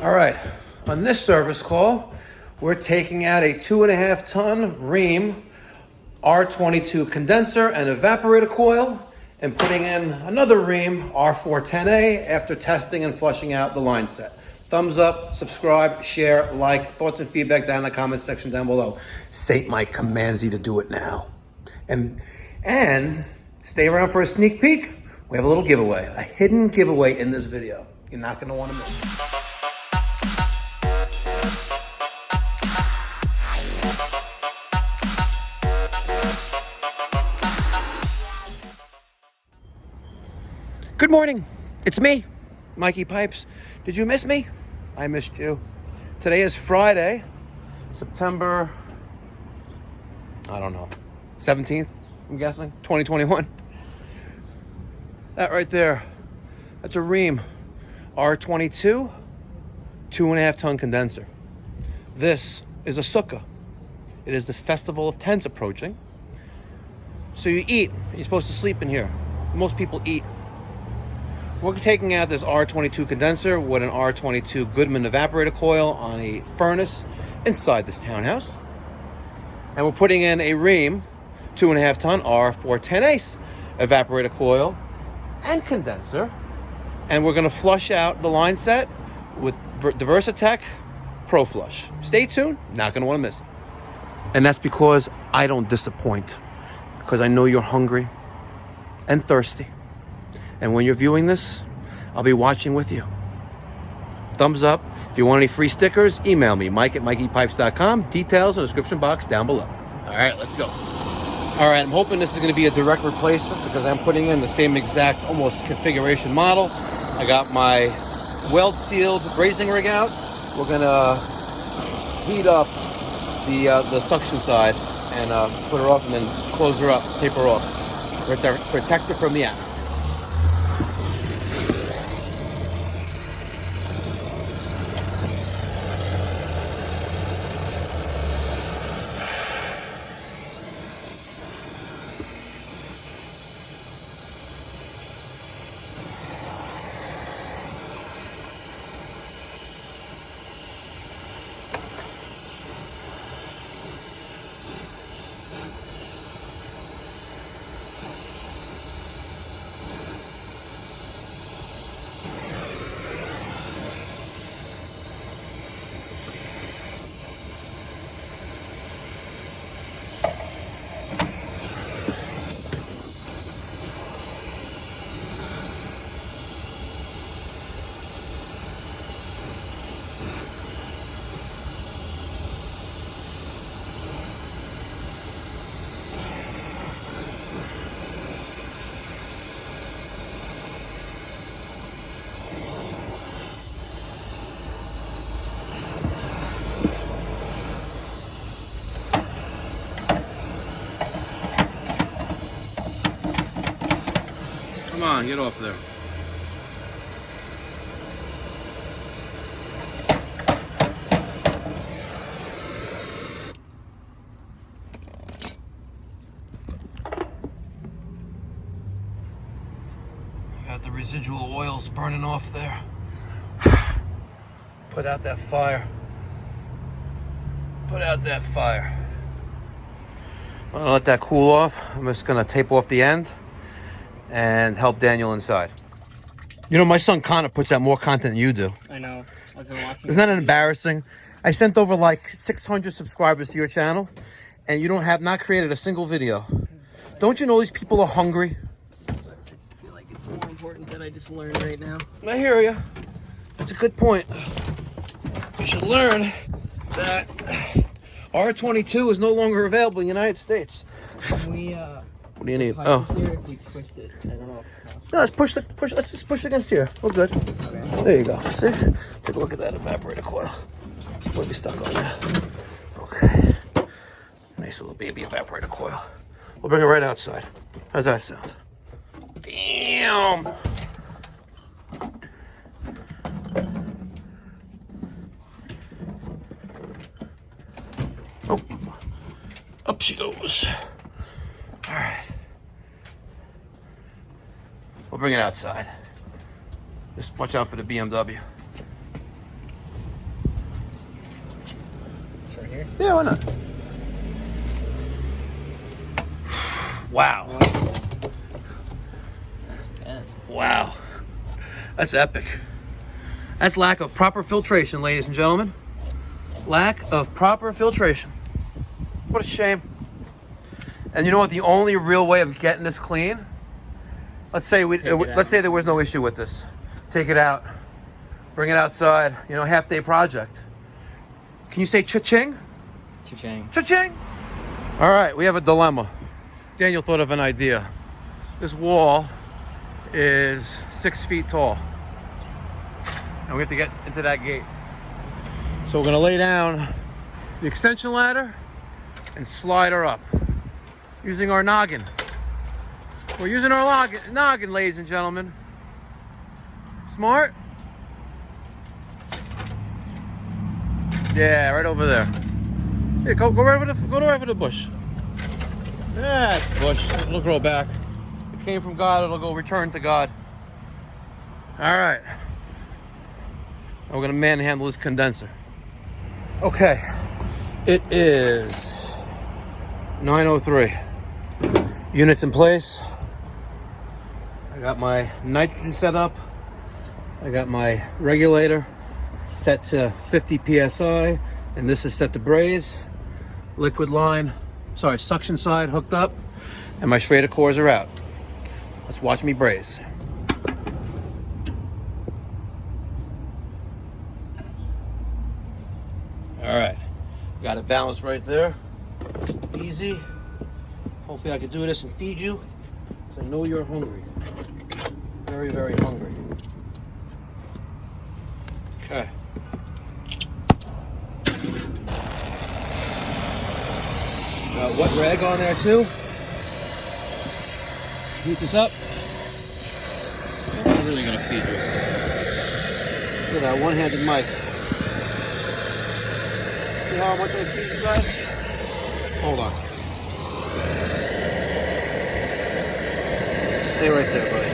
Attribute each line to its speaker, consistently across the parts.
Speaker 1: All right, on this service call, we're taking out a 2.5 ton Rheem R22 condenser and evaporator coil and putting in another Rheem R410A after testing and flushing out the line set. Thumbs up, subscribe, share, like, thoughts and feedback down in the comment section down below. Saint Mike commands you to do it now. And stay around for a sneak peek. We have a little giveaway, a hidden giveaway in this video. You're not gonna wanna miss it. Good morning, it's me, Mikey Pipes. Did you miss me? I missed you. Today is Friday, September, 17th, I'm guessing, 2021. That right there, that's a Rheem R22 2.5 ton condenser. This is a sukkah. It is the Festival of Tents approaching. So you eat, you're supposed to sleep in here. Most people eat. We're taking out this R22 condenser with an R22 Goodman evaporator coil on a furnace inside this townhouse. And we're putting in a Rheem 2.5 ton R410A evaporator coil and condenser. And we're gonna flush out the line set with the Versatech Pro Flush. Stay tuned, not gonna wanna miss it. And that's because I don't disappoint, because I know you're hungry and thirsty. And when you're viewing this, I'll be watching with you. Thumbs up. If you want any free stickers, email me, mike at mikeypipes.com. Details in the description box down below. All right, let's go. All right, I'm hoping this is going to be a direct replacement because I'm putting in the same exact, almost configuration model. I got my weld-sealed brazing rig out. We're going to heat up the suction side and put her off and then close her up, tape her off. Protect her from the atmosphere. Come on, get off there. Got the residual oils burning off there. Put out that fire. Put out that fire. I'm gonna let that cool off. I'm just gonna tape off the end and help Daniel inside. You know, my son Connor puts out more content than you do.
Speaker 2: I know. I've been watching.
Speaker 1: Isn't that embarrassing? I sent over like 600 subscribers to your channel, and you don't have not created a single video. Don't you know these people are hungry?
Speaker 2: I feel like it's more important that I just learn right now.
Speaker 1: I hear you. That's a good point. You should learn that R22 is no longer available in the United States. What do you need? Oh.
Speaker 2: Here, if we twist it, I don't know if it's possible.
Speaker 1: No, let's just push it against here. We're good. Okay. There you go. See? Take a look at that evaporator coil. We'll be stuck on there. Okay. Nice little baby evaporator coil. We'll bring it right outside. How's that sound? Damn! Oh. Up she goes. All right. We'll bring it outside. Just watch out for the BMW. Yeah, why not? Wow.
Speaker 2: That's bad.
Speaker 1: Wow. That's epic. That's lack of proper filtration, ladies and gentlemen. Lack of proper filtration. What a shame. And you know what? The only real way of getting this clean, let's say there was no issue with this. Take it out, bring it outside. You know, half-day project. Can you say cha-ching?
Speaker 2: Cha-ching.
Speaker 1: Cha-ching. All right, we have a dilemma. Daniel thought of an idea. This wall is 6 feet tall, and we have to get into that gate. So we're gonna lay down the extension ladder and slide her up using our noggin. We're using our noggin, ladies and gentlemen. Smart? Yeah, right over there. Here, go right over the bush. Yeah, it's bush. It'll grow back. It came from God. It'll go return to God. All right. We're gonna manhandle this condenser. Okay. It is 9:03. Units in place. I got my nitrogen set up. I got my regulator set to 50 psi, and this is set to braze. Suction side hooked up, and my Schrader cores are out. Let's watch me braze. All right, got it balanced right there. Easy. Hopefully I can do this and feed you, because I know you're hungry. Very, very hungry. Okay. Got wet rag on there too. Heat this up. I'm really gonna feed you. Look at that one-handed mic. See how much I feed you guys? Hold on. Stay right there, buddy.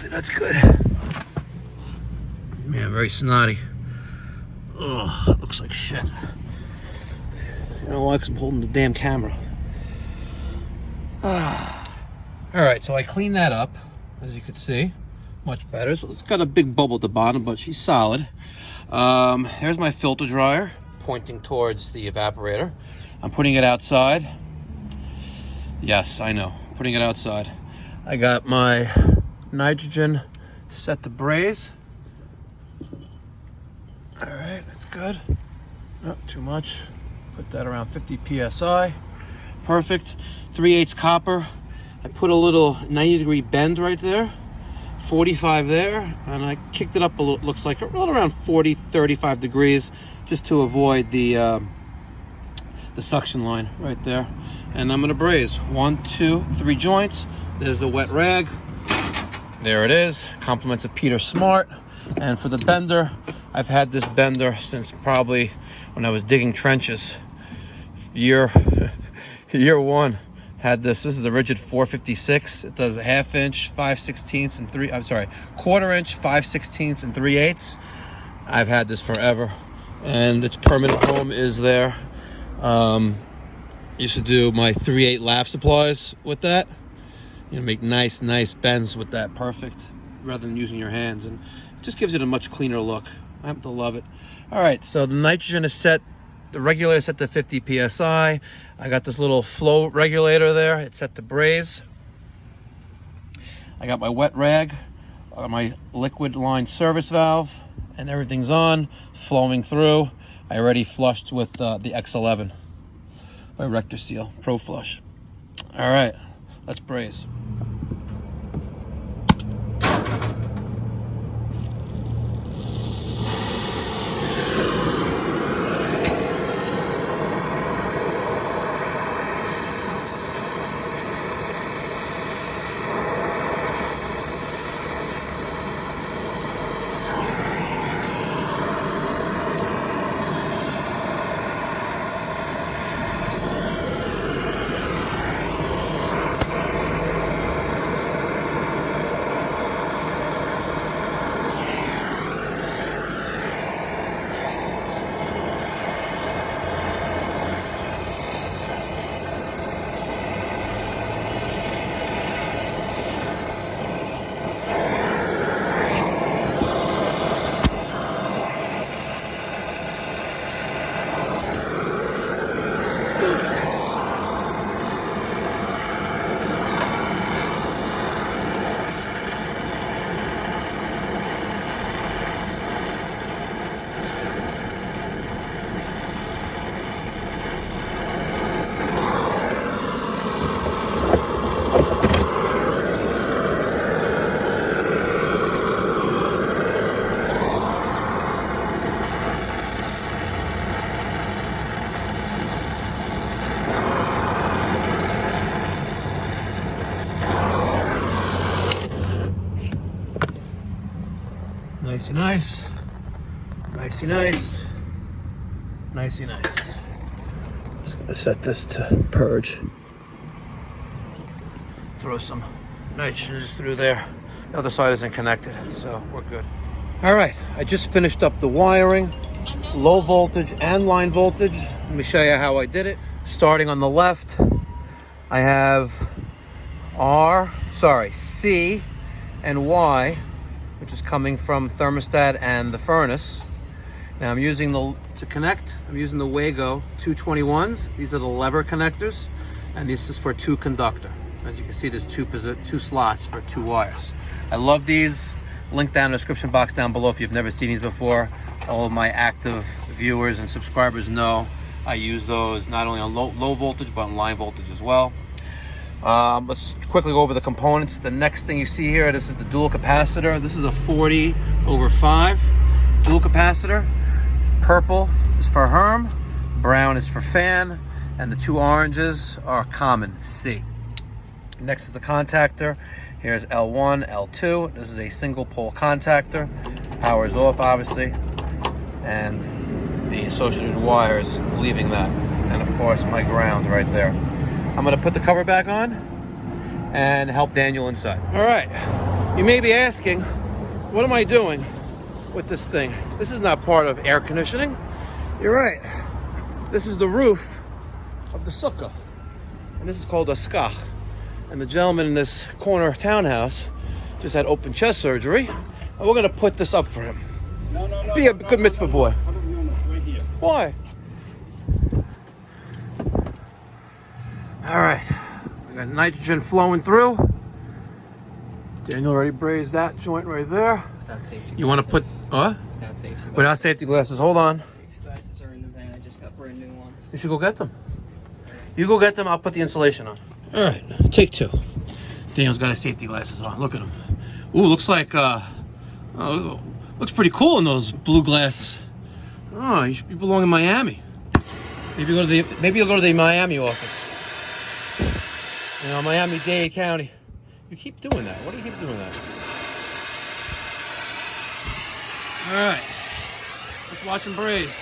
Speaker 1: That's good. Man, very snotty. Ugh, looks like shit. You know why? Because I'm holding the damn camera. Alright, so I cleaned that up, as you can see. Much better. So it's got a big bubble at the bottom, but she's solid. Here's my filter dryer, pointing towards the evaporator. I'm putting it outside. Yes, I know. Putting it outside. I got my nitrogen set to braze. All right, that's good. Not too much. Put that around 50 psi. Perfect. 3/8 copper. I put a little 90-degree bend right there. 45 there, and I kicked it up a little. Looks like around 40, 35 degrees, just to avoid the suction line right there. And I'm gonna braze 1, 2, 3 joints. There's the wet rag. There it is. Compliments of Peter Smart. And for the bender, I've had this bender since probably when I was digging trenches. Year one. Had this is the rigid 456. It does a 1/2 inch, 5/16 and 1/4 inch, 5/16 and 3/8. I've had this forever, and its permanent home is there. Used to do my 3/8 laugh supplies with that. You know, make nice bends with that, perfect, rather than using your hands, and it just gives it a much cleaner look. I happen to love it. All right, so the nitrogen is set. The regulator is set to 50 psi. I got this little flow regulator there. It's set to braze. I got my wet rag, my liquid line service valve, and everything's on, flowing through. I already flushed with the X11 by Rector Seal Pro Flush. All right, let's braze. Nicey nice. Nicey nice. Nicey nice. Just gonna set this to purge. Throw some nitrogen through there. The other side isn't connected, so we're good. All right, I just finished up the wiring, low voltage and line voltage. Let me show you how I did it. Starting on the left, I have C and Y, which is coming from thermostat and the furnace. Now I'm using to connect, I'm using the Wago 221s. These are the lever connectors, and this is for 2 conductor. As you can see, there's two slots for 2 wires. I love these. Link down in the description box down below if you've never seen these before. All of my active viewers and subscribers know I use those not only on low voltage, but on line voltage as well. Let's quickly go over the components. The next thing you see here, this is the dual capacitor. This is a 40/5 dual capacitor. Purple is for Rheem, brown is for fan, and the 2 oranges are common, C. Next is the contactor. Here's L1, L2. This is a single pole contactor. Power is off, obviously, and the associated wires leaving that. And of course, my ground right there. I'm gonna put the cover back on and help Daniel inside. All right, you may be asking, what am I doing with this thing? This is not part of air conditioning. You're right. This is the roof of the sukkah, and this is called a skach. And the gentleman in this corner townhouse just had open chest surgery, and we're gonna put this up for him.
Speaker 3: No.
Speaker 1: Be a good mitzvah boy.
Speaker 3: Right here.
Speaker 1: Why? All right, we got nitrogen flowing through. Daniel already brazed that joint right there.
Speaker 2: Without safety
Speaker 1: You want to put, what?
Speaker 2: Without safety glasses.
Speaker 1: Without safety glasses, hold on.
Speaker 2: Safety glasses are in the van. I just got brand new ones.
Speaker 1: You should go get them. You go get them, I'll put the insulation on. All right, take 2. Daniel's got his safety glasses on, look at him. Ooh, looks like, looks pretty cool in those blue glasses. Oh, you belong in Miami. Maybe you'll go to the Miami office. You know, Miami-Dade County. You keep doing that. Why do you keep doing that? All right, let's watch him braze.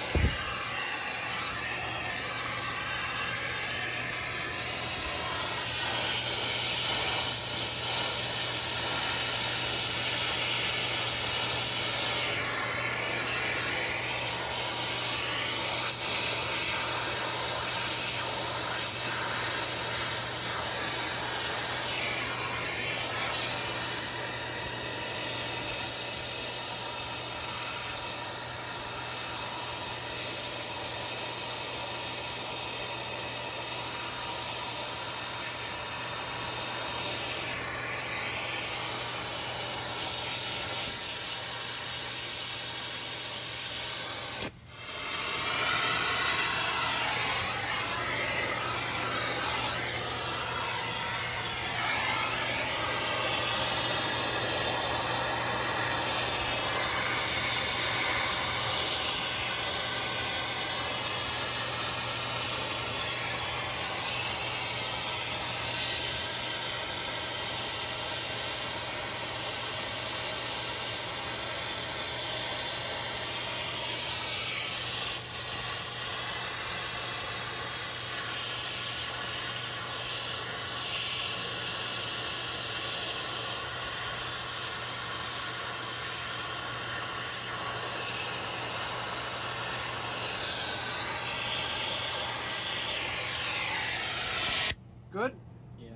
Speaker 1: Good?
Speaker 2: Yeah.
Speaker 1: All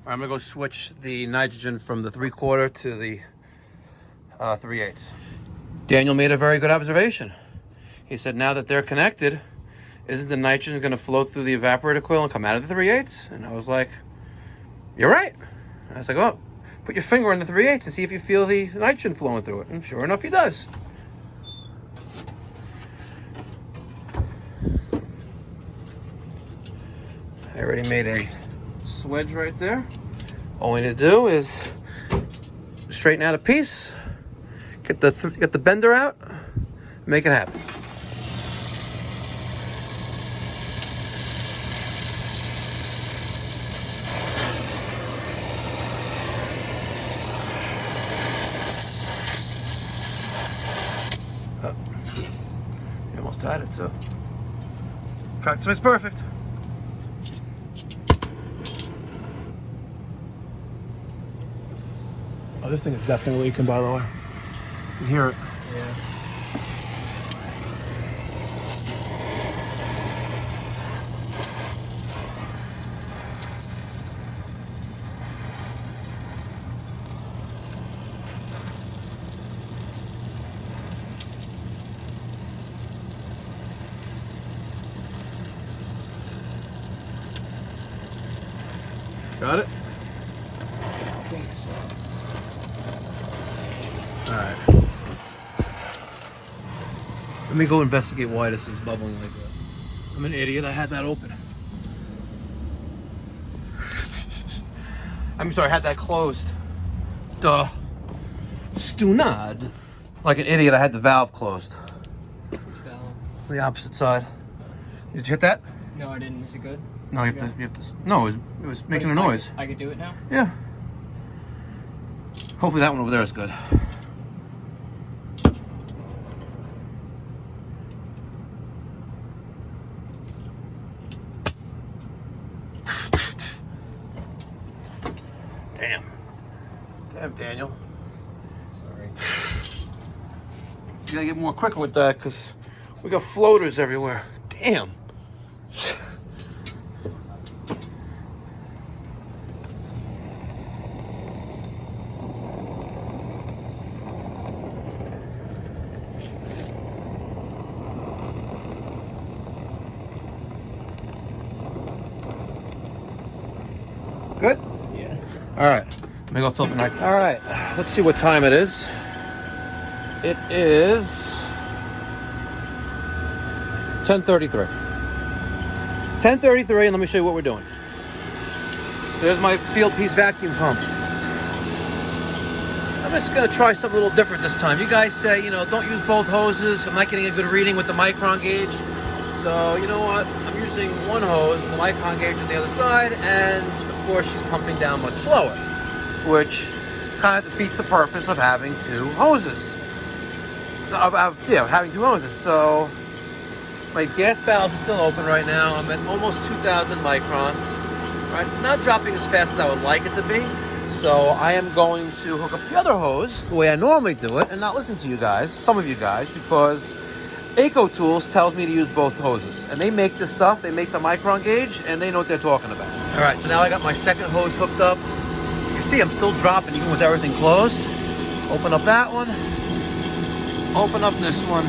Speaker 1: right, I'm gonna go switch the nitrogen from the 3/4 to the 3/8. Daniel made a very good observation. He said now that they're connected, isn't the nitrogen gonna flow through the evaporator coil and come out of the 3/8? And I was like, you're right. I was like, oh, put your finger on the 3/8 and see if you feel the nitrogen flowing through it. And sure enough, he does. I already made a swedge right there. All we need to do is straighten out a piece, get the bender out, make it happen. Oh, you almost had it, so practice makes perfect. Oh, this thing is definitely leaking, by the way. You can hear it.
Speaker 2: Yeah.
Speaker 1: Got it?
Speaker 2: I think so.
Speaker 1: All right. Let me go investigate why this is bubbling like that. I'm an idiot. I had that open. I'm sorry, I had that closed. Duh. Stunad. Like an idiot, I had the valve closed.
Speaker 2: Which valve?
Speaker 1: The opposite side. Did you hit that?
Speaker 2: No, I didn't. Is it good?
Speaker 1: No, you have to. No, it was making a noise.
Speaker 2: I could do it now?
Speaker 1: Yeah. Hopefully that one over there is good. Damn, Daniel.
Speaker 2: Sorry.
Speaker 1: You gotta get more quicker with that because we got floaters everywhere. Damn. Good?
Speaker 2: Yeah.
Speaker 1: All right. Let me go fill the night. All right. Let's see what time it is. It is 10:33. 10:33, and let me show you what we're doing. There's my field piece vacuum pump. I'm just gonna try something a little different this time. You guys say, don't use both hoses. I'm not getting a good reading with the micron gauge. So, you know what? I'm using one hose, the micron gauge on the other side, and of course she's pumping down much slower, which kind of defeats the purpose of having two hoses. Having two hoses. So my gas valves are still open right now. I'm at almost 2,000 microns. Right, not dropping as fast as I would like it to be. So I am going to hook up the other hose the way I normally do it, and not listen to you guys, some of you guys, because Eco Tools tells me to use both hoses, and they make this stuff. They make the micron gauge, and they know what they're talking about. All right, so now I got my second hose hooked up. You see, I'm still dropping even with everything closed. Open up that one. Open up this one.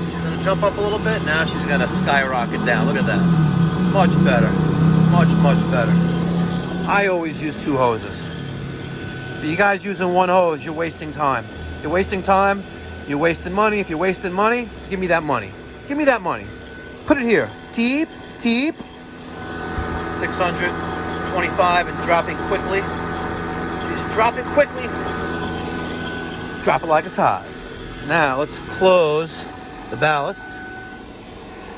Speaker 1: She's gonna jump up a little bit. Now she's gonna skyrocket down. Look at that. Much better. Much, much better. I always use two hoses. If you guys using one hose, you're wasting time. You're wasting time. You're wasting money. If you're wasting money, give me that money. Give me that money. Put it here. Teep, teep. 625 and dropping quickly. She's dropping quickly. Drop it like it's hot. Now let's close the ballast.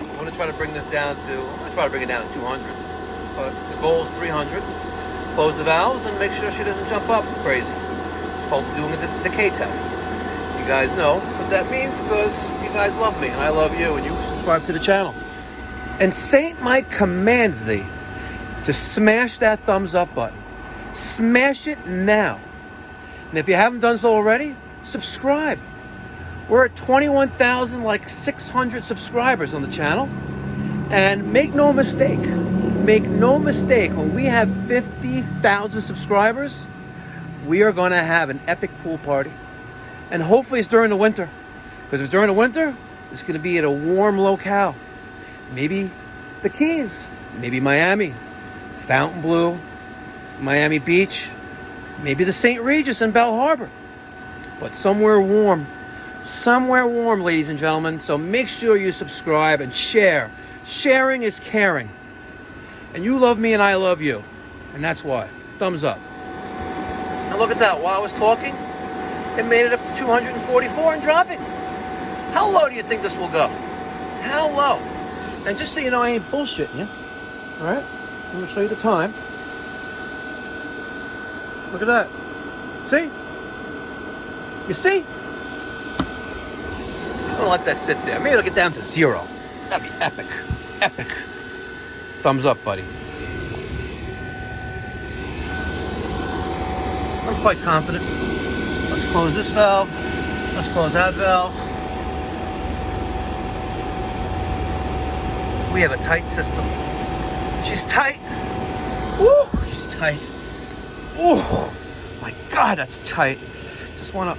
Speaker 1: I'm gonna try to bring this down to, I'm gonna try to bring it down to 200. But the goal is 300. Close the valves and make sure she doesn't jump up crazy. It's called doing a decay test. You guys know what that means because you guys love me and I love you and you subscribe to the channel. And Saint Mike commands thee to smash that thumbs up button. Smash it now. And if you haven't done so already, subscribe. We're at 21,600 subscribers on the channel. And make no mistake, make no mistake, when we have 50,000 subscribers, we are going to have an epic pool party. And hopefully it's during the winter. Because if it's during the winter, it's going to be at a warm locale. Maybe the Keys, maybe Miami, Fontainebleau, Miami Beach, maybe the St. Regis in Belle Harbor. But somewhere warm, ladies and gentlemen. So make sure you subscribe and share. Sharing is caring. And you love me and I love you. And that's why. Thumbs up. Now look at that. While I was talking, it made it up to 244 and dropping. How low do you think this will go? How low? And just so you know, I ain't bullshitting you. All right? I'm going to show you the time. Look at that. See? You see? I'm going to let that sit there. Maybe it'll get down to 0. That'd be epic. Epic. Thumbs up, buddy. I'm quite confident. Let's close this valve. Let's close that valve. We have a tight system. She's tight. Woo! She's tight. Oh my God, that's tight. Just wanna.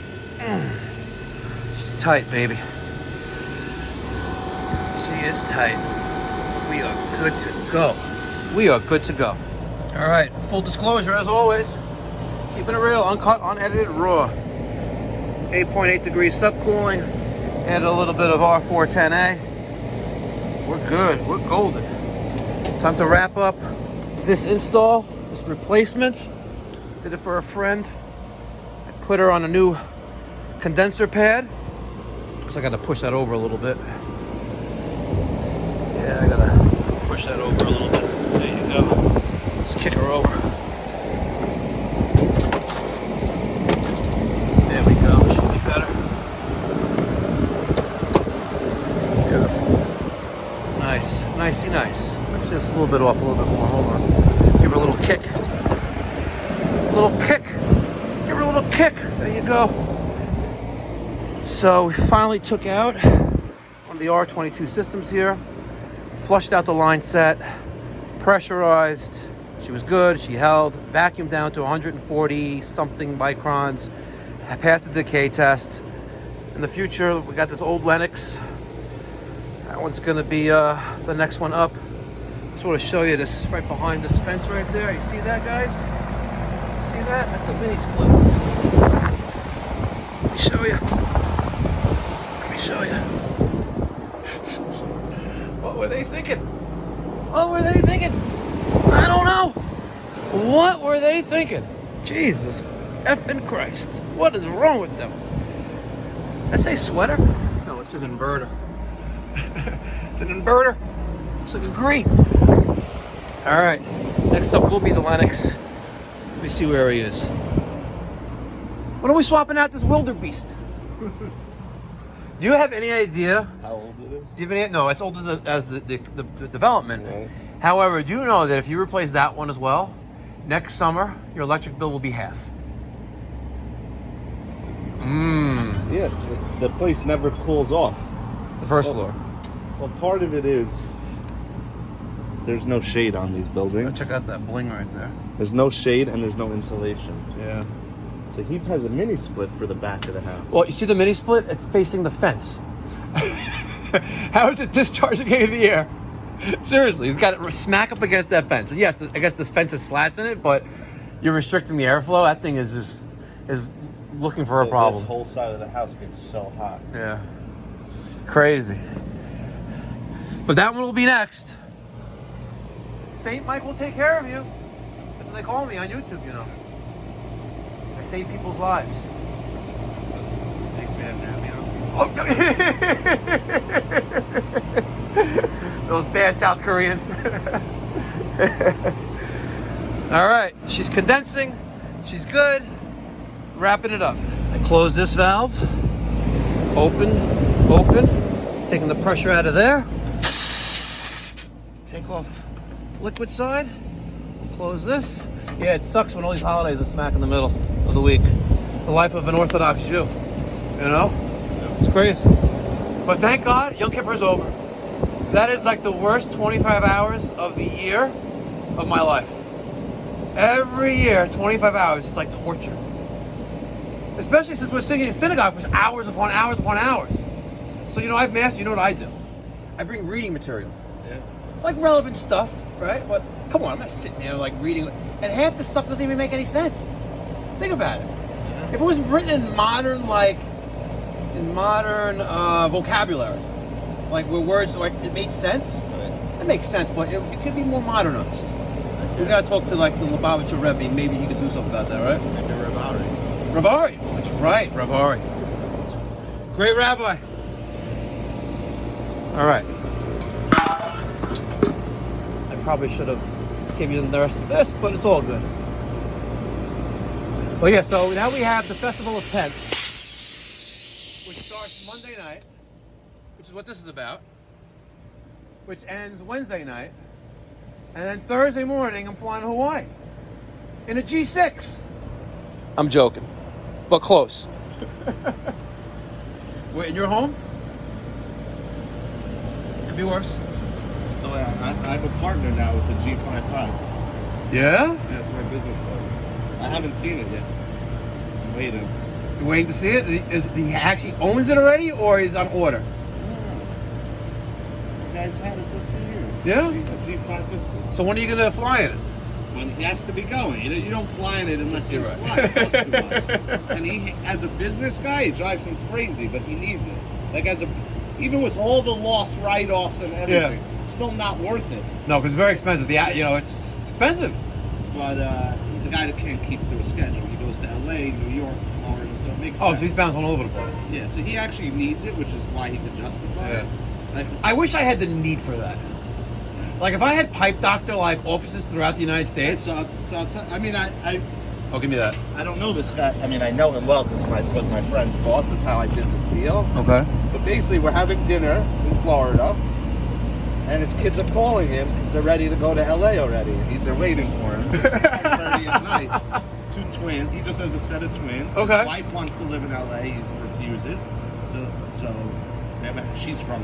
Speaker 1: She's tight, baby. She is tight. We are good to go. We are good to go. All right, full disclosure as always. Keeping it real, uncut, unedited, raw. 8.8 degrees subcooling. Add a little bit of R410A. We're good. We're golden. Time to wrap up this install, this replacement. Did it for a friend. I put her on a new condenser pad. So I got to push that over a little bit. Yeah, I got to push that over a little bit. There you go. Let's kick her over. There we go. This should be better. Beautiful. Nice. Nicey nice. Actually, it's a little bit off, a little bit more. Hold on. Give her a little kick. A little kick. Give her a little kick. There you go. So we finally took out one of the R22 systems here. Flushed out the line set. Pressurized. She was good. She held. Vacuumed down to 140 something microns. I passed the decay test. In the future, we got this old Lennox. That one's going to be the next one up. Just want to show you this right behind this fence right there. You see that, guys? You see that? That's a mini split. Let me show you. Let me show you. What were they thinking? What were they thinking? I don't know. What were they thinking? Jesus effing Christ. What is wrong with them? Did I say sweater? No, it says inverter. It's an inverter. It's like a green. All right. Next up will be the Lennox. Let me see where he is. When are we swapping out this wildebeest? Do you have any idea?
Speaker 3: How old it is?
Speaker 1: Do you have any? No, it's old as the development.
Speaker 3: Right.
Speaker 1: However, do you know that if you replace that one as well, next summer your electric bill will be half?
Speaker 3: Yeah, the place never cools off.
Speaker 1: The first floor.
Speaker 3: Well, part of it is there's no shade on these buildings.
Speaker 1: Check out that bling right there.
Speaker 3: There's no shade and there's no insulation.
Speaker 1: Yeah.
Speaker 3: So he has a mini split for the back of the house.
Speaker 1: Well, you see the mini split? It's facing the fence. How is it discharging into the air? Seriously, he's got it smack up against that fence. And yes, I guess this fence has slats in it, but you're restricting the airflow. That thing is just looking for a problem.
Speaker 3: This whole side of the house gets so hot.
Speaker 1: Yeah. Crazy. But that one will be next. Saint Mike will take care of you. That's what they call me on YouTube, you know. I save people's lives.
Speaker 3: Big man now, you know.
Speaker 1: Those bad South Koreans. All right, she's condensing. She's good. Wrapping it up. I close this valve. Open. Taking the pressure out of there. Take off liquid side. Close this. Yeah, it sucks when all these holidays are smack in the middle of the week. The life of an Orthodox Jew. You know? It's crazy. But thank God, Yom Kippur's over. That is like the worst 25 hours of the year. of my life. Every year, 25 hours is like torture. Especially since we're singing in synagogue for hours upon hours upon hours. So, I've mastered, you know what I do? I bring reading material.
Speaker 3: Yeah.
Speaker 1: Like relevant stuff, right? But come on, I'm not sitting there like reading. And half the stuff doesn't even make any sense. Think about it.
Speaker 3: Yeah.
Speaker 1: If it was written in modern vocabulary, like where words like it made sense,
Speaker 3: Right.
Speaker 1: it makes sense, but it could be more modernized. We gotta talk to like the Lubavitcher Rebbe. Maybe he could do something about that, right?
Speaker 3: Maybe
Speaker 1: Rav Ari. That's right, Rav Ari. Great rabbi. All right. I probably should have given you the rest of this, but it's all good. Well, yeah, so now we have the Festival of Tents, which starts Monday night, which is what this is about, which ends Wednesday night, and then Thursday morning I'm flying to Hawaii in a G6. I'm joking, but close. Wait, in your home? Could be worse.
Speaker 3: So I have a partner now with the G55.
Speaker 1: Yeah?
Speaker 3: That's my business partner. I haven't seen it yet. I'm waiting.
Speaker 1: You're waiting to see it? He actually owns it already, or is on order?
Speaker 3: The guy's had it for 3 years.
Speaker 1: Yeah?
Speaker 3: A G550.
Speaker 1: So when are you gonna fly in it?
Speaker 3: When he has to be going. You don't fly in it unless he's
Speaker 1: You're right.
Speaker 3: flying. It costs too much. And he, as a business guy, he drives him crazy, but he needs it. Like even with all the loss write-offs and everything, it's still not worth it.
Speaker 1: No, because it's very expensive. It's expensive.
Speaker 3: But the guy that can't keep to a schedule, he goes to LA, New York, Florida, so it makes
Speaker 1: Oh,
Speaker 3: sense.
Speaker 1: so he's bouncing all over the place.
Speaker 3: Yeah, so he actually needs it, which is why he could justify it. Like,
Speaker 1: I wish I had the need for that. Like if I had pipe doctor like offices throughout the United States.
Speaker 3: I
Speaker 1: Oh, give me that.
Speaker 3: I don't know this guy. I mean, I know him well because was my friend's boss. That's how I did this deal.
Speaker 1: Okay.
Speaker 3: But basically, we're having dinner in Florida, and his kids are calling him because they're ready to go to LA already. They're waiting for him. It's 5:30 at night. 2 twins. He just has a set of twins.
Speaker 1: Okay.
Speaker 3: His wife wants to live in LA. He refuses. So she's from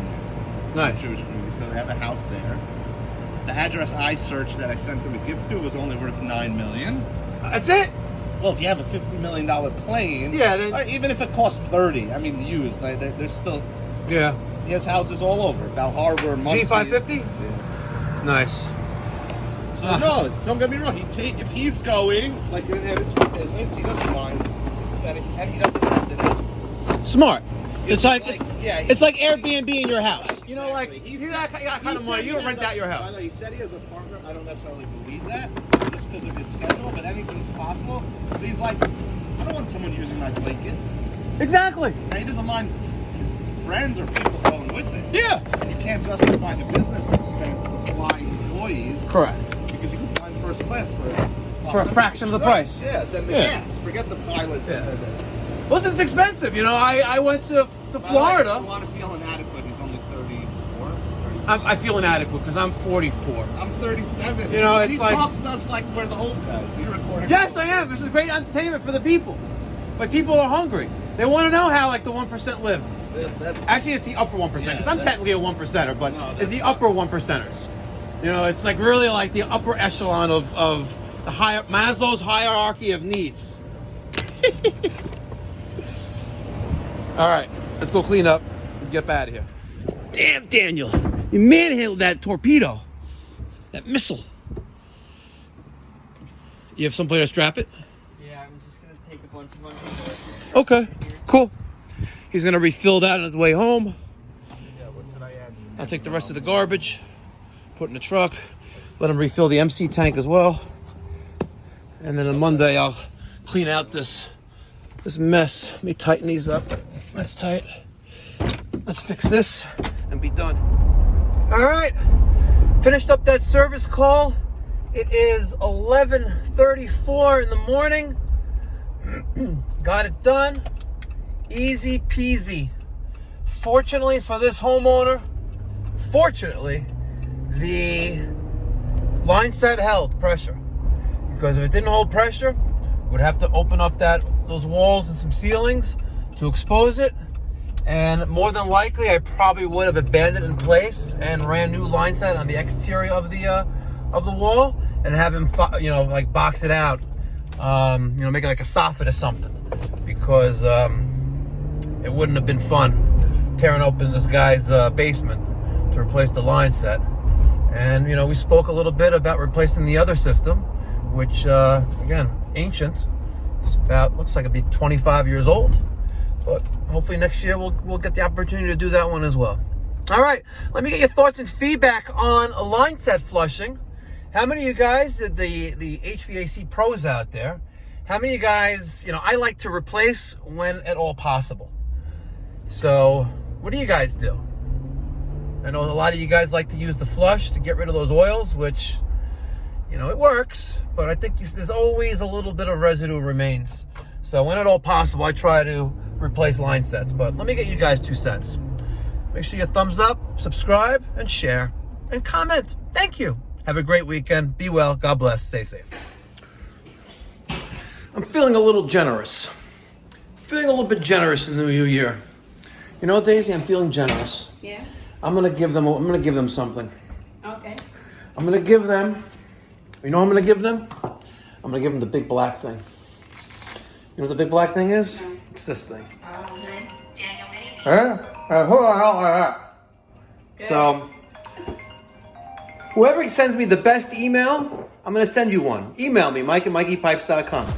Speaker 3: there.
Speaker 1: Nice.
Speaker 3: Jewish community. So they have a house there. The address I searched that I sent him a gift to was only worth $9 million.
Speaker 1: That's it.
Speaker 3: Well, if you have a $50 million plane,
Speaker 1: Yeah, then-
Speaker 3: even if it costs 30, I mean, used, they're still.
Speaker 1: Yeah.
Speaker 3: He has houses all over, Bal Harbor, Muncie.
Speaker 1: G550.
Speaker 3: Yeah.
Speaker 1: It's nice.
Speaker 3: So no, don't get me wrong. If he's going, like, and it's for business, he doesn't mind, and he doesn't have to.
Speaker 1: Smart. It's like
Speaker 3: yeah,
Speaker 1: it's like Airbnb in your house. You know,
Speaker 3: Exactly.
Speaker 1: like you got kind of money. You don't rent out your house.
Speaker 3: He said he has a partner. I don't necessarily believe that just because of his schedule, but anything's possible. But he's like, I don't want someone using my blanket.
Speaker 1: Exactly.
Speaker 3: And he doesn't mind his friends or people going with it.
Speaker 1: Yeah.
Speaker 3: And you can't justify the business expense to fly employees.
Speaker 1: Correct.
Speaker 3: Because you can fly in first class
Speaker 1: For a fraction of the price.
Speaker 3: Yeah, then the gas. Forget the pilots.
Speaker 1: Yeah.
Speaker 3: And this.
Speaker 1: Listen, it's expensive. I went to Florida.
Speaker 3: If you want to feel inadequate, he's only 34.
Speaker 1: I feel inadequate because I'm 44.
Speaker 3: I'm 37.
Speaker 1: You know, it's
Speaker 3: he
Speaker 1: like-
Speaker 3: talks to us like we're the old guys. We recording.
Speaker 1: Yes, I am. This is great entertainment for the people. But people are hungry. They want to know how like the 1% live.
Speaker 3: That's
Speaker 1: Actually, it's the upper 1% because I'm
Speaker 3: that's-
Speaker 1: technically a 1%er, but
Speaker 3: No,
Speaker 1: it's
Speaker 3: that's
Speaker 1: the
Speaker 3: not.
Speaker 1: upper 1%ers. It's like really like the upper echelon of the higher Maslow's hierarchy of needs. All right, let's go clean up and get out of here. Damn, Daniel, you manhandled that torpedo, that missile. You have some place to strap it?
Speaker 2: Yeah, I'm just gonna take a bunch of people.
Speaker 1: Okay, cool. He's gonna refill that on his way home.
Speaker 3: Yeah, what should I add?
Speaker 1: I'll take the rest of the garbage, put it in the truck, let him refill the MC tank as well. And then on Monday, I'll clean out this mess. Let me tighten these up. That's tight. Let's fix this and be done. All right, finished up that service call. It is 11:34 in the morning. Got it done. Easy peasy. Fortunately for this homeowner, the line set held pressure. Because if it didn't hold pressure, we'd have to open up those walls and some ceilings to expose it. And more than likely, I probably would have abandoned it in place and ran new line set on the exterior of the wall. and have him, you know, like box it out, you know, make it like a soffit or something, because it wouldn't have been fun tearing open this guy's basement to replace the line set. And, you know, we spoke a little bit about replacing the other system, which, again, ancient. It's about, looks like it'd be 25 years old. But hopefully next year we'll get the opportunity to do that one as well. All right, let me get your thoughts and feedback on a line set flushing. How many of you guys, the HVAC pros out there, how many of you guys, you know, I like to replace when at all possible. So what do you guys do? I know a lot of you guys like to use the flush to get rid of those oils, which, you know, it works, but I think there's always a little bit of residue remains. So when at all possible, I try to replace line sets. But let me get you guys 2 cents. Make sure you thumbs up, subscribe, and share, and comment. Thank you. Have a great weekend. Be well. God bless. Stay safe. I'm feeling a little generous. Feeling a little bit generous in the new year. You know, Daisy, I'm feeling generous.
Speaker 4: Yeah. I'm
Speaker 1: I'm gonna give them something.
Speaker 4: Okay.
Speaker 1: I'm gonna give them, you know what I'm gonna give them? I'm gonna give them the big black thing. You know what the big black thing is?
Speaker 4: No.
Speaker 1: It's this thing.
Speaker 4: Oh, nice.
Speaker 1: So, whoever sends me the best email, I'm gonna send you one. Email me, Mike at mikeypipes.com.